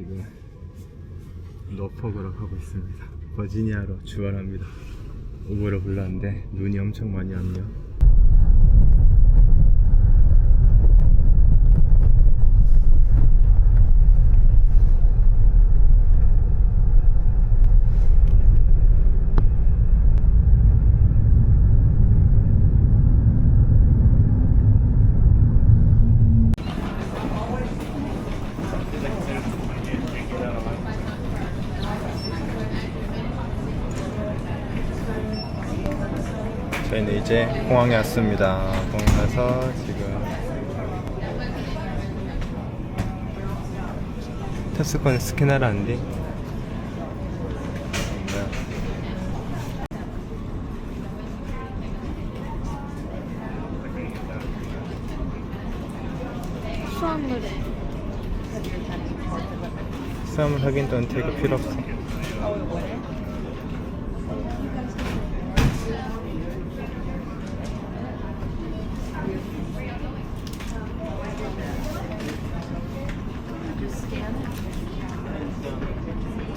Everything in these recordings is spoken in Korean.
지금 노포크로 가고 있습니다. 버지니아로 출발합니다. 우버를 불렀는데 눈이 엄청 많이 왔네요. 저희는 이제 공항에 왔습니다. 공항에 가서 지금 탑승권 스캔하라는데 수화물 확인 또는 태그 필요 없어.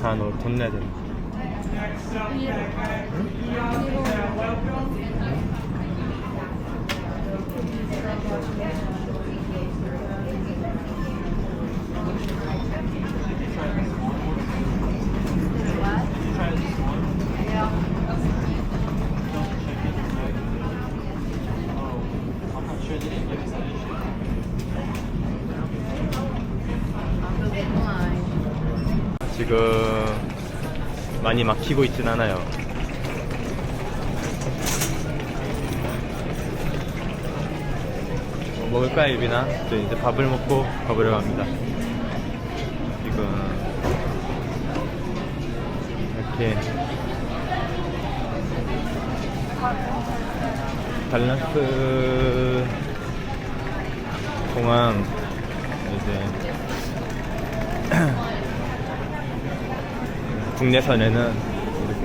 다 너 돈 내야 돼. 지금 많이 막히고 있진 않아요. 뭐 먹을까요, 유빈아? 저 이제 밥을 먹고 가보려고 합니다. 지금 이렇게 달라스 공항 이제 국내선에는 이렇게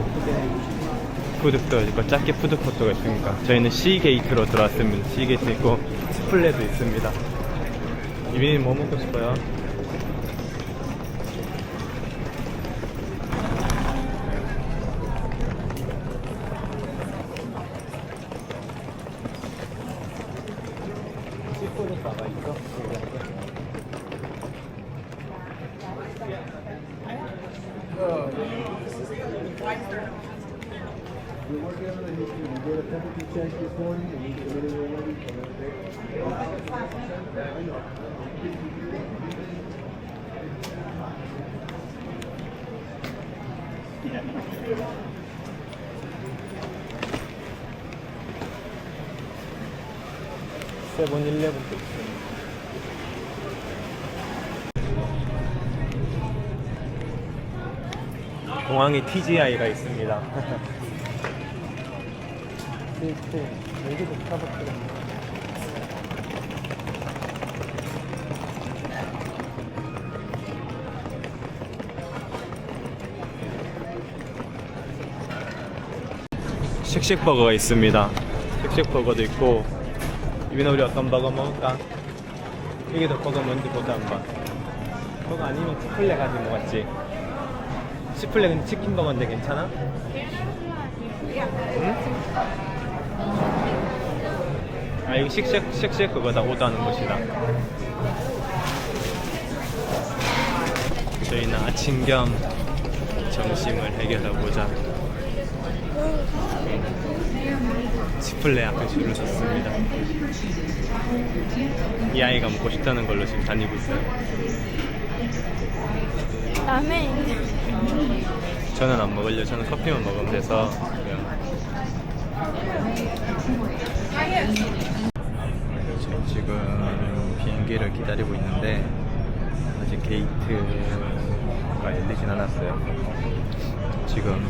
푸드코도 있고 작게 푸드코트가 있으니까 저희는 C게이트로 들어왔습니다. C게이트 있고 스플레도 있습니다. 이민이 뭐 먹고 싶어요? C4도 나가 있어? We're working on the history. We did a temperature check this morning and we submitted it already. 세븐일레븐도 있어요. 공항에 TGI가 있습니다. 여기도 스타벅스가 쉑쉑버거가 있습니다. 쉑쉑버거도 있고. 유빈아, 우리 어떤 버거 먹을까? 이게 더 버거 뭔지 보자 한번. 버거 아니면 치플레 가지고 먹었지. 치플레 근데 치킨 버거인데 괜찮아? 응? 아, 이거 쉑쉑 그거다. 오더하는 곳이다. 저희는 아침 겸 점심을 해결해보자 치플레 앞에 줄을 섰습니다. 이 아이가 먹고 싶다는 걸로 지금 다니고 있어요. 라멘. 저는 안 먹을래요. 저는 커피만 먹으면 돼서. 지금 비행기를 기다리고 있는데 아직 게이트가 열리진 않았어요. 지금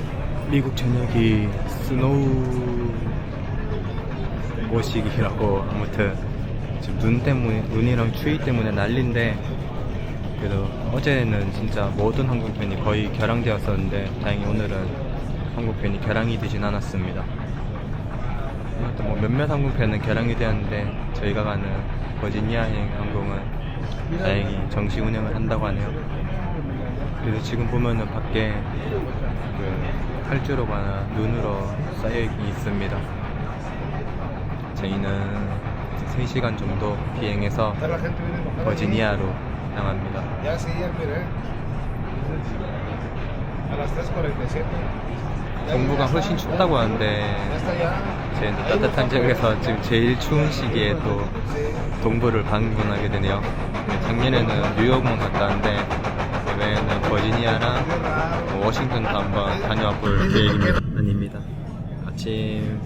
미국 전역이 스노우 모시기라고 아무튼 지금 눈이랑 추위 때문에 난리인데, 그래도 어제는 진짜 모든 항공편이 거의 결항되었었는데 다행히 오늘은 항공편이 결항이 되진 않았습니다. 아무튼 뭐 몇몇 항공편은 결항이 되었는데 저희가 가는 버지니아행 항공은 다행히 정시 운행을 한다고 하네요. 그래서 지금 보면은 밖에 그 활주로가 눈으로 쌓여있긴 있습니다. 저희는 이제 3시간 정도 비행해서 버지니아로 향합니다. Ya sí, ya miré. A las 3:47. 동부가 훨씬 춥다고 하는데 Ya está ya. 저희는 따뜻한 지역에서 지금 제일 추운 시기에 또 동부를 방문하게 되네요. 작년에는 뉴욕만 갔다 왔는데 이번에는 버지니아랑 워싱턴도 한번 다녀와 볼 계획입니다. 아닙니다. 아침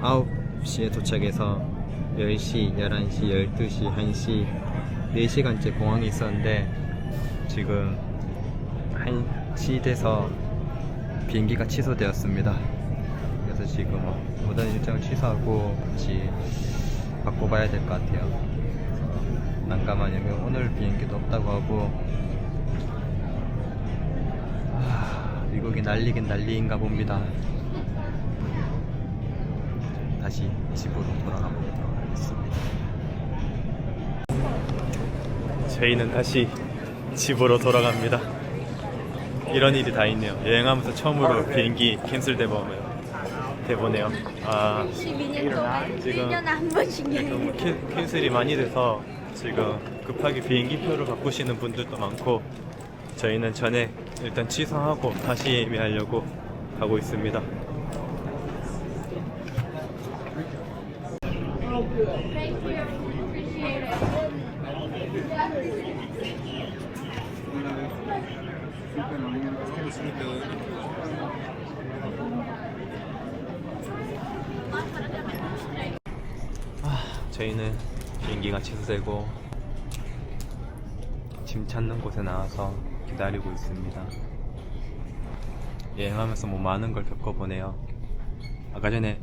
9시에 도착해서 10시, 11시, 12시, 1시 4시간째 공항에 있었는데 지금 1시 돼서 비행기가 취소되었습니다. 그래서 지금 모든 일정을 취소하고 같이 바꿔봐야 될 것 같아요. 난감한 영역 오늘 비행기도 없다고 하고 미국이 난리긴 난리인가 봅니다. 다시 집으로 돌아가 보도록 하겠습니다. 저희는 다시 집으로 돌아갑니다. 이런 일이 다 있네요. 여행하면서 처음으로 비행기 캔슬돼 보네요. 12년 동안 지금 1년에 한 번씩 너무 캔슬이 많이 돼서 지금 급하게 비행기표를 바꾸시는 분들도 많고 저희는 전에 일단 취소하고 다시 예매하려고 가고 있습니다. 저희는 비행기가 취소되고 짐 찾는 곳에 나와서 기다리고 있습니다. 여행하면서 뭐 많은 걸 겪어보네요. 아까 전에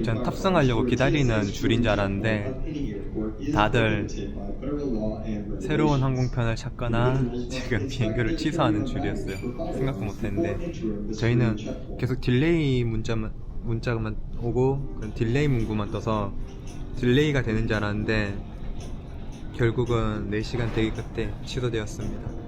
전 탑승하려고 기다리는 줄인 줄 알았는데 다들 새로운 항공편을 찾거나 지금 비행기를 취소하는 줄이었어요. 생각도 못했는데 저희는 계속 딜레이 문자만 오고 그런 딜레이 문구만 떠서 딜레이가 되는 줄 알았는데 결국은 4시간 대기 끝에 취소되었습니다.